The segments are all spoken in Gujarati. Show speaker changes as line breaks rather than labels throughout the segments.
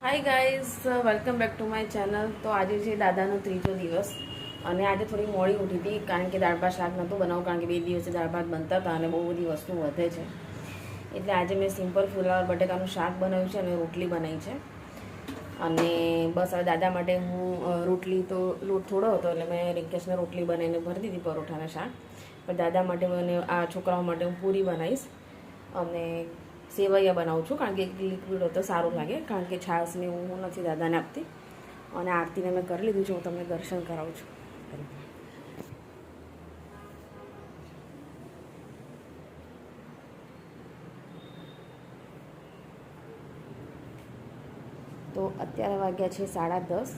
Hi guys, welcome back to my channel. તો આજે છે દાદાનો ત્રીજો દિવસ અને આજે થોડી મોડી ઉઠી હતી કારણ કે દાળ ભાત શાક નહોતું બનાવું, કારણ કે 2 દિવસે દાળ ભાત બનતા હતા અને બહુ બધી વસ્તુ વધે છે. એટલે આજે મેં સિમ્પલ ફુલાવર બટેકાનું શાક બનાવ્યું છે અને રોટલી બનાવી છે. અને બસ હવે દાદા માટે હું રોટલી તો લોટ થોડો હતો એટલે મેં રિંકેશને રોટલી બનાવીને ભરી દીધી પરોઠાના શાક. પણ દાદા માટે મને આ છોકરાઓ માટે હું પૂરી બનાવીશ અને સેવૈયા બનાવું છું, કારણ કે લિક્વિડ હોય તો સારું લાગે, કારણ કે છાશને હું નથી દાદાને આપતી. અને આરતીને મેં કરી લીધું છે, હું તમને દર્શન કરાવું છું. તો અત્યારે વાગ્યા છે 10:30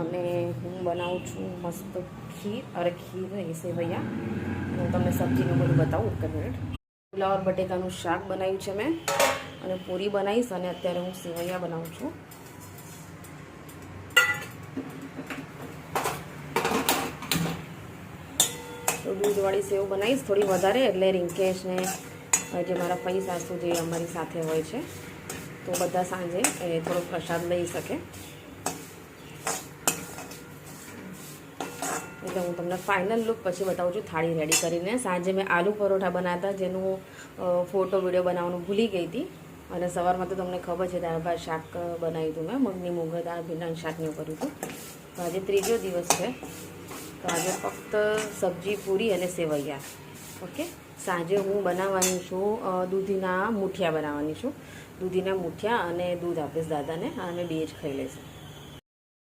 અને હું બનાવું છું મસ્ત ખીર નહીં સેવૈયા. હું તમને સબ્જીનું બધું બતાવું એક મિનિટ. ફુલાવર બટેકાનું શાક બનાવ્યું છે મેં અને પૂરી બનાવીશ અને અત્યારે હું સેવૈયા બનાવું છું. તો દૂધવાળી સેવ બનાવીશ થોડી વધારે, એટલે રિંકેશને જે મારા ફઈ સાસુ જે અમારી સાથે હોય છે તો બધા સાંજે થોડો પ્રસાદ લઈ શકે. એટલે હું તમને ફાઇનલ લુક પછી બતાવું છું થાળી રેડી કરીને. સાંજે મેં આલુ પરોઠા બનાવ્યા હતા, જેનું ફોટો વિડીયો બનાવવાનું ભૂલી ગઈ હતી. અને સવારમાં તો તમને ખબર છે દાળ ભાત શાક બનાવ્યું હતું મેં, મગની મૂંગળ દાળ ભીંડાનું શાકનું કર્યું હતું. તો આજે ત્રીજો દિવસ છે, તો આજે ફક્ત સબ્જી પૂરી અને સેવૈયા. ઓકે, સાંજે હું બનાવવાની છું દૂધીના મૂઠિયા બનાવવાની છું. દૂધીના મૂઠિયા અને દૂધ આપીશ દાદાને, અને બે જ ખાઈ લઈશું.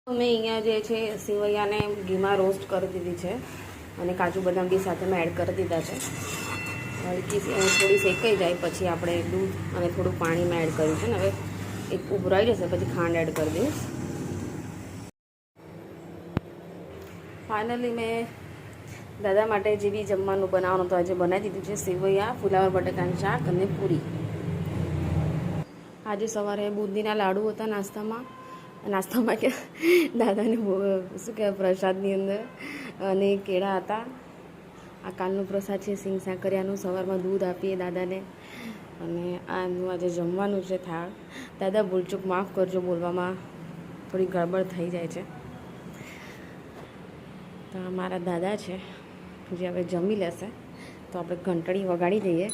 મેં અહીંયા જે છે સેવૈયાને ઘીમાં રોસ્ટ કરી દીધી છે અને કાજુ બદામ બી સાથે મેં એડ કરી દીધા છે. હલકી થોડી શેકાઈ જાય પછી આપણે દૂધ અને થોડું પાણી મેં એડ કર્યું છે ને. હવે એક ઉભરાઈ જશે પછી ખાંડ એડ કરી દઈશ. ફાઇનલી મેં દાદા માટે જે બી જમવાનું બનાવવાનું તો આજે બનાવી દીધું છે. સેવૈયા, ફુલાવર બટાકાનું શાક અને પૂરી. આજે સવારે બુંદીના લાડુ હતા નાસ્તામાં કે દાદાને શું કહેવાય પ્રસાદની અંદર, અને કેળા હતા. આ કાલનો પ્રસાદ છે સિંગ સાકરિયાનું. સવારમાં દૂધ આપીએ દાદાને અને આનું આજે જમવાનું છે થાળ. દાદા ભૂલચૂક માફ કરજો, બોલવામાં થોડી ગડબડ થઈ જાય છે. તો મારા દાદા છે જે હવે જમી લેશે, તો આપણે ઘંટડી વગાડી દઈએ.